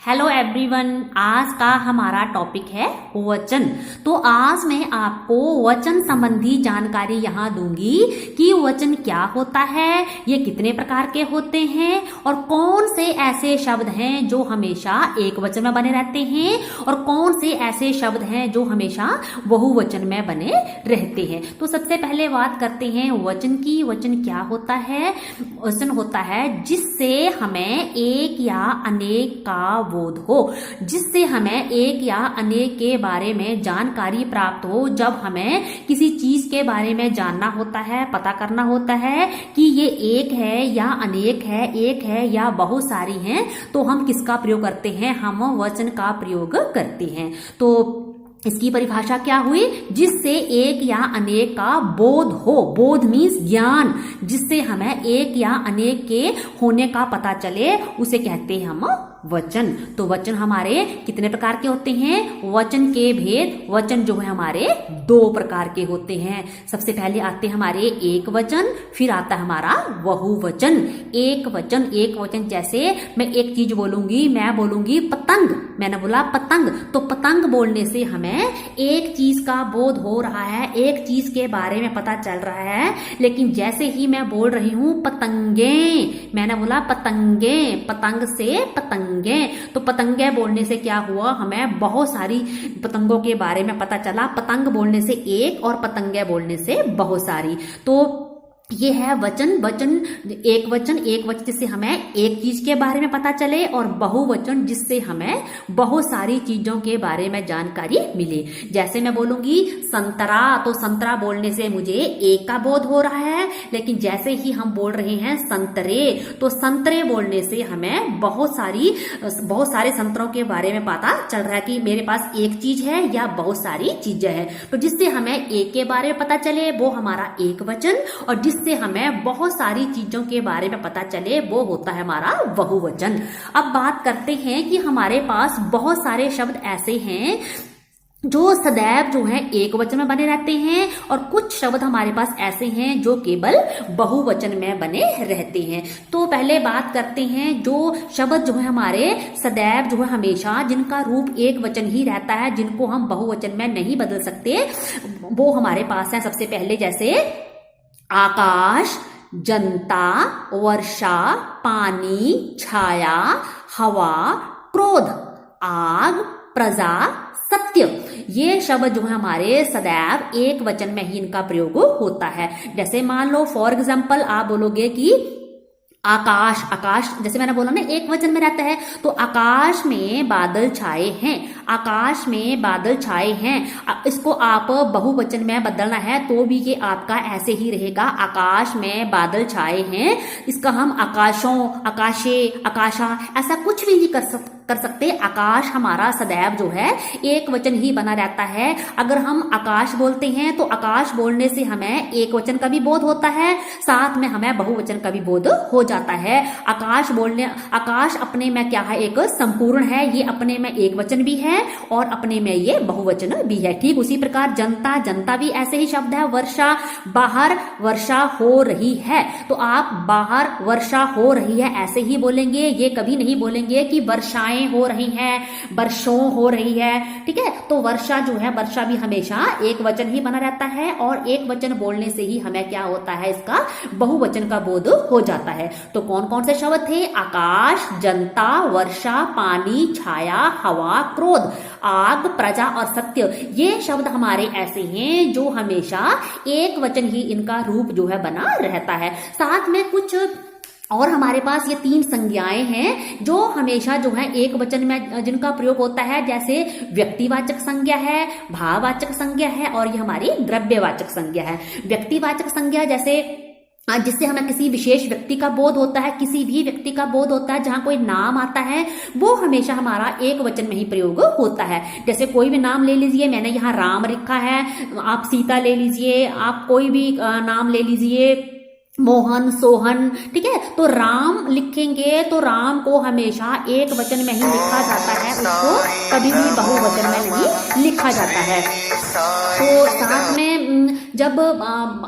Hello everyone, आज का हमारा टॉपिक है वचन। तो आज मैं आपको वचन संबंधी जानकारी यहाँ दूंगी कि वचन क्या होता है, ये कितने प्रकार के होते हैं और कौन से ऐसे शब्द हैं जो हमेशा एक वचन में बने रहते हैं और कौन से ऐसे शब्द हैं जो हमेशा बहुवचन में बने रहते हैं। तो सबसे पहले बात करते हैं वचन की। वचन क्या होता है? वचन होता है जिससे हमें एक या अनेक का बोध हो, जिससे हमें एक या अनेक के बारे में जानकारी प्राप्त हो। जब हमें किसी चीज के बारे में जानना होता है, पता करना होता है कि ये एक है या अनेक है, एक है या बहुत सारी हैं, तो हम किसका प्रयोग करते हैं? हम वचन का प्रयोग करते हैं। तो इसकी परिभाषा क्या हुई? जिससे एक या अनेक का बोध हो। बोध मीन्स ज्ञान, जिससे हमें एक या अनेक के होने का पता चले, उसे कहते हैं हम वचन। तो वचन हमारे कितने प्रकार के होते हैं? वचन के भेद, वचन जो है हमारे दो प्रकार के होते हैं। सबसे पहले आते हैं हमारे एक वचन, फिर आता है हमारा बहुवचन। एक वचन जैसे मैं एक चीज बोलूंगी, मैं बोलूंगी पतंग, मैंने बोला पतंग, तो पतंग बोलने से हमें एक चीज का बोध हो रहा है, एक चीज के बारे में पता चल रहा है। लेकिन जैसे ही मैं बोल रही हूं पतंगे, मैंने बोला पतंगे, पतंग से पतंगे, तो पतंगे बोलने से क्या हुआ? हमें बहुत सारी पतंगों के बारे में पता चला। पतंग बोलने से एक और पतंगे बोलने से बहुत सारी। तो ये है वचन। एक वचन जिससे हमें एक चीज के बारे में पता चले, और बहुवचन जिससे हमें बहुत सारी चीजों के बारे में जानकारी मिले। जैसे मैं बोलूंगी संतरा, तो संतरा बोलने से मुझे एक का बोध हो रहा है। लेकिन जैसे ही हम बोल रहे हैं संतरे, तो संतरे बोलने से हमें बहुत सारे संतरों के बारे में पता चल रहा है कि मेरे पास एक चीज है या बहुत सारी चीजें हैं। तो जिससे हमें एक के बारे में पता चले वो हमारा एक वचन, और जिससे हमें बहुत सारी चीजों के बारे में पता चले वो होता है हमारा बहुवचन। अब बात करते हैं कि हमारे पास बहुत सारे शब्द ऐसे हैं जो सदैव जो है एक वचन में बने रहते हैं, और कुछ शब्द हमारे पास ऐसे हैं जो केवल बहुवचन में बने रहते हैं। तो पहले बात करते हैं जो शब्द जो है हमारे सदैव जो है हमेशा जिनका रूप एक वचन ही रहता है, जिनको हम बहुवचन में नहीं बदल सकते, वो हमारे पास है। सबसे पहले जैसे आकाश, जनता, वर्षा, पानी, छाया, हवा, क्रोध, आग, प्रजा, सत्य। ये शब्द जो है हमारे सदैव एक वचन में ही इनका प्रयोग होता है। जैसे मान लो फॉर एग्जाम्पल आप बोलोगे कि आकाश जैसे मैंने बोला ना एक वचन में रहता है, तो आकाश में बादल छाए हैं, आकाश में बादल छाए हैं। इसको आप बहुवचन में बदलना है तो भी ये आपका ऐसे ही रहेगा, आकाश में बादल छाए हैं। इसका हम आकाशों, आकाशे, आकाशा ऐसा कुछ भी नहीं कर सकते। आकाश हमारा सदैव जो है एक वचन ही बना रहता है। अगर हम आकाश बोलते हैं तो आकाश बोलने से हमें एक वचन का भी बोध होता है, साथ में हमें बहुवचन का भी बोध हो जाता है। आकाश अपने में क्या है? एक संपूर्ण है, ये अपने में एक वचन भी है और अपने में ये बहुवचन भी है। ठीक उसी प्रकार जनता भी ऐसे ही शब्द है। वर्षा, बाहर वर्षा हो रही है, तो आप बाहर वर्षा हो रही है ऐसे ही बोलेंगे। ये कभी नहीं बोलेंगे कि वर्षाएं हो रही हैं, वर्षों हो रही है। ठीक है, तो वर्षा जो है, वर्षा भी हमेशा एक वचन ही बना रहता है, और एक वचन बोलने से ही हमें क्या होता है? इसका बहुवचन का बोध हो जाता है। तो कौन कौन से शब्द थे? आकाश, जनता, वर्षा, पानी, छाया, हवा, क्रोध, आग, प्रजा और सत्य। ये शब्द हमारे ऐसे हैं जो हमेशा एक वचन ही इनका रूप जो है बना रहता है। साथ में कुछ और हमारे पास ये तीन संज्ञाएं हैं जो हमेशा जो है एक वचन में जिनका प्रयोग होता है। जैसे व्यक्तिवाचक संज्ञा है, भाववाचक संज्ञा है, और ये हमारी द्रव्यवाचक संज्ञा है। व्यक्तिवाचक संज्ञा जैसे जिससे हमें किसी विशेष व्यक्ति का बोध होता है, किसी भी व्यक्ति का बोध होता है, जहां कोई नाम आता है वो हमेशा हमारा एक वचन में ही प्रयोग होता है। जैसे कोई भी नाम ले लीजिए, मैंने यहाँ राम लिखा है, आप सीता ले लीजिए, आप कोई भी नाम ले लीजिए, मोहन, सोहन। ठीक है, तो राम लिखेंगे तो राम को हमेशा एक वचन में ही लिखा जाता है, उसको कभी भी बहुवचन में नहीं लिखा जाता है। तो साथ में जब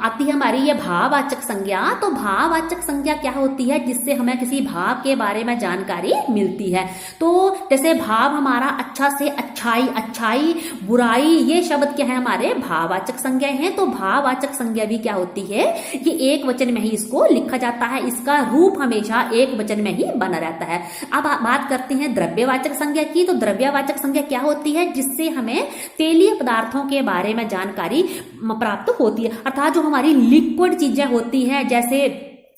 आती है हमारी ये भाववाचक संज्ञा, तो भाववाचक संज्ञा क्या होती है, जिससे हमें किसी भाव के बारे में जानकारी मिलती है। तो जैसे भाव हमारा अच्छा से अच्छाई, अच्छाई बुराई, ये शब्द क्या है हमारे भाववाचक संज्ञा हैं। तो भाववाचक संज्ञा भी क्या होती है, ये एक वचन में ही इसको लिखा जाता है, इसका रूप हमेशा एक वचन में ही बना रहता है। अब बात करते हैं द्रव्यवाचक संज्ञा की। तो द्रव्यवाचक संज्ञा क्या होती है, जिससे हमें तेलीय पदार्थों के बारे में जानकारी प्राप्त होती है, अर्थात जो हमारी लिक्विड चीजें होती हैं, जैसे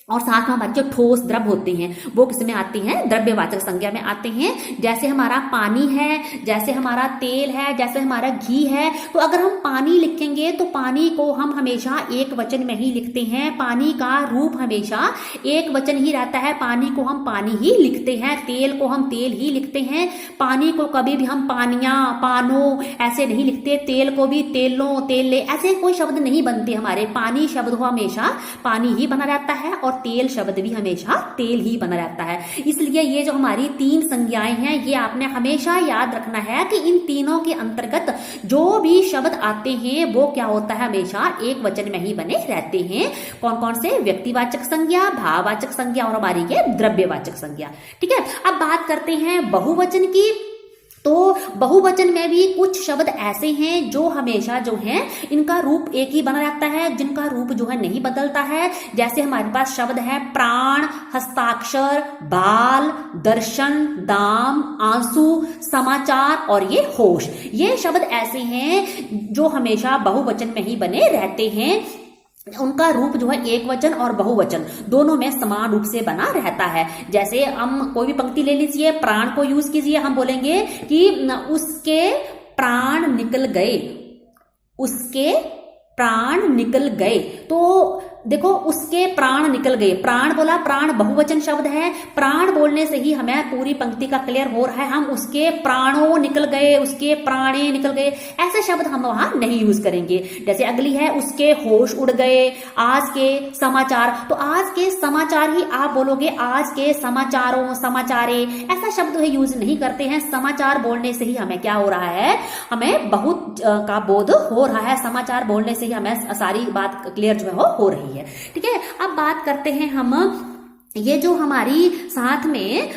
और साथ में हमारे जो ठोस द्रव होते हैं वो किसमें आती हैं, द्रव्यवाचक संज्ञा में आते हैं। जैसे हमारा पानी है, जैसे हमारा तेल है, जैसे हमारा घी है। तो अगर हम पानी लिखेंगे तो पानी को हम हमेशा एक वचन में ही लिखते हैं, पानी का रूप हमेशा एक वचन ही रहता है, पानी को हम पानी ही लिखते हैं, तेल को हम तेल ही लिखते हैं, पानी को कभी भी हम पानिया, पानो ऐसे नहीं लिखते, तेल को भी तेलो, तेले, ऐसे कोई शब्द नहीं बनते हमारे। पानी शब्द हमेशा पानी ही बना रहता है और तेल शब्द भी हमेशा तेल ही बना रहता है। इसलिए ये जो हमारी तीन संज्ञाएं हैं, ये आपने हमेशा याद रखना है कि इन तीनों के अंतर्गत जो भी शब्द आते हैं वो क्या होता है, हमेशा एक वचन में ही बने रहते हैं। कौन कौन से, व्यक्तिवाचक संज्ञा, भाववाचक संज्ञा और हमारी ये द्रव्यवाचक संज्ञा। ठीक है, अब बात करते हैं बहुवचन की। तो बहुवचन में भी कुछ शब्द ऐसे हैं जो हमेशा जो है इनका रूप एक ही बना रहता है, जिनका रूप जो है नहीं बदलता है। जैसे हमारे पास शब्द है प्राण, हस्ताक्षर, बाल, दर्शन, दाम, आंसू, समाचार और ये होश। ये शब्द ऐसे हैं जो हमेशा बहुवचन में ही बने रहते हैं, उनका रूप जो है एक वचन और बहुवचन दोनों में समान रूप से बना रहता है। जैसे हम कोई भी पंक्ति ले लीजिए, प्राण को यूज कीजिए, हम बोलेंगे कि उसके प्राण निकल गए, उसके प्राण निकल गए। तो देखो, उसके प्राण निकल गए, प्राण बोला, प्राण बहुवचन शब्द है, प्राण बोलने से ही हमें पूरी पंक्ति का क्लियर हो रहा है। हम उसके प्राणों निकल गए, उसके प्राणे निकल गए, ऐसे शब्द हम वहां नहीं यूज करेंगे। जैसे अगली है, उसके होश उड़ गए, आज के समाचार। तो आज के समाचार ही आप बोलोगे, आज के समाचारों, समाचारे, ऐसा शब्द है यूज नहीं करते हैं। समाचार बोलने से ही हमें क्या हो रहा है, हमें बहुत का बोध हो रहा है, समाचार बोलने से ही हमें सारी बात क्लियर जो है हो रही है। ठीक है, अब बात करते हैं हम ये जो हमारी साथ में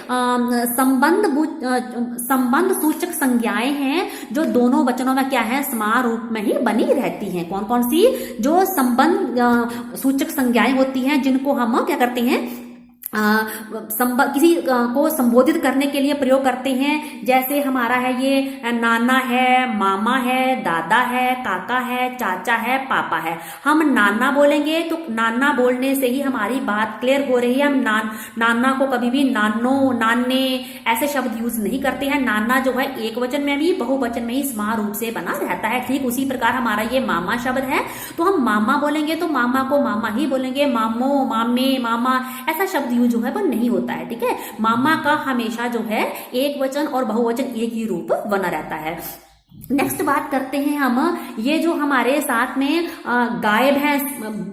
संबंध सूचक संज्ञाएं हैं, जो दोनों वचनों में क्या है, समान रूप में ही बनी रहती हैं। कौन कौन सी, जो संबंध सूचक संज्ञाएं होती हैं, जिनको हम क्या करते हैं, किसी को संबोधित करने के लिए प्रयोग करते हैं। जैसे हमारा है ये नाना है, मामा है, दादा है, काका है, चाचा है, पापा है। हम नाना बोलेंगे तो नाना बोलने से ही हमारी बात क्लियर हो रही है। हम नाना को कभी भी नानो, नाने ऐसे शब्द यूज नहीं करते हैं। नाना जो है एक वचन में भी बहुवचन में ही समान रूप से बना रहता है। ठीक उसी प्रकार हमारा ये मामा शब्द है, तो हम मामा बोलेंगे तो मामा को मामा ही बोलेंगे, मामो, मामे, मामा ऐसा शब्द जो है वो नहीं होता है। ठीक है, मामा का हमेशा जो है एक वचन और बहुवचन एक ही रूप बना रहता है। नेक्स्ट बात करते हैं हम, ये जो हमारे साथ में गाय, भैंस,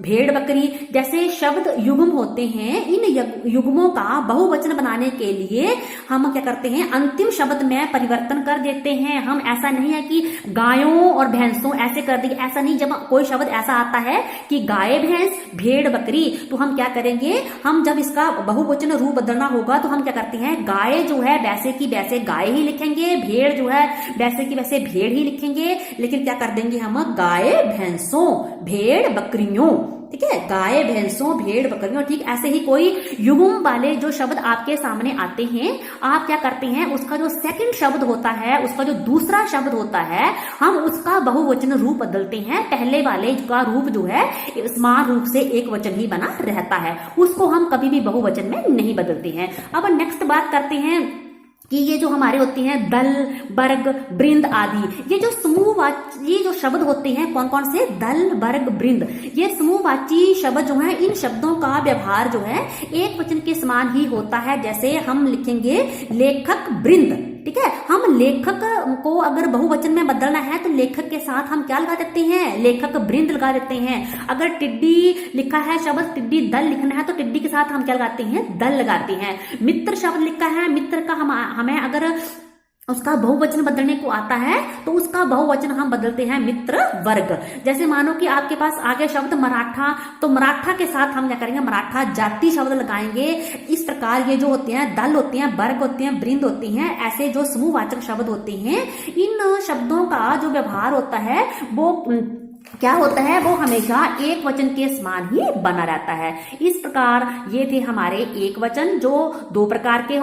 भेड़, बकरी जैसे शब्द युग्म होते हैं, इन युग्मों का बहुवचन बनाने के लिए हम क्या करते हैं, अंतिम शब्द में परिवर्तन कर देते हैं। हम ऐसा नहीं है कि गायों और भैंसों ऐसे कर देंगे, ऐसा नहीं। जब कोई शब्द ऐसा आता है कि गाय, भैंस, भेड़, बकरी, तो हम क्या करेंगे, हम जब इसका बहुवचन रूप बदलना होगा तो हम क्या करते हैं, गाय जो है वैसे की वैसे गाय ही लिखेंगे, भेड़ जो है वैसे की वैसे भेड़ ही लिखेंगे, लेकिन क्या कर देंगे हम, गाय, भैंसों, भेड़, बकरियों। ठीक है, गाय, भैंसों, भेड़, बकरियों। ठीक ऐसे ही कोई युग्म वाले जो शब्द आपके सामने आते हैं, आप क्या करते हैं, उसका जो सेकंड शब्द होता है, उसका जो दूसरा शब्द होता है, हम उसका बहुवचन रूप बदलते हैं। पहले वाले का रूप जो है समान रूप से एक वचन ही बना रहता है, उसको हम कभी भी बहुवचन में नहीं बदलते हैं। अब नेक्स्ट बात करते हैं कि ये जो हमारे होते हैं दल, वर्ग, वृंद आदि, ये जो समूहवाची जो शब्द होते हैं, कौन कौन से, दल, वर्ग, वृंद, ये समूहवाची शब्द जो है, इन शब्दों का व्यवहार जो है एक वचन के समान ही होता है। जैसे हम लिखेंगे लेखक, वृंद। ठीक है, हम लेखक को अगर बहुवचन में बदलना है तो लेखक के साथ हम क्या लगा देते हैं, लेखक वृंद लगा देते हैं। अगर टिड्डी लिखा है शब्द, टिड्डी दल लिखना है तो टिड्डी के साथ हम क्या लगाते हैं, दल लगाते हैं। मित्र शब्द लिखा है, मित्र का हमें अगर उसका बहुवचन बदलने को आता है तो उसका बहुवचन हम बदलते हैं मित्र वर्ग। जैसे मानो कि आपके पास आ गया शब्द मराठा, तो मराठा के साथ हम क्या करेंगे, मराठा जाति शब्द लगाएंगे। इस प्रकार ये जो होते हैं दल होते हैं, वर्ग होते हैं, वृंद होती हैं, ऐसे जो समूहवाचक शब्द होते हैं, इन शब्दों का जो व्यवहार होता है वो क्या होता है, वो हमेशा एक वचन के समान ही बना रहता है। इस प्रकार ये थे हमारे एक वचन जो दो प्रकार के,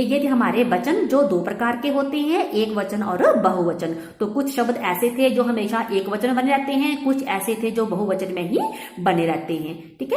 ये थे हमारे वचन जो दो प्रकार के होते हैं, एक वचन और बहुवचन। तो कुछ शब्द ऐसे थे जो हमेशा एक वचन बने रहते हैं, कुछ ऐसे थे जो बहुवचन में ही बने रहते हैं। ठीक है।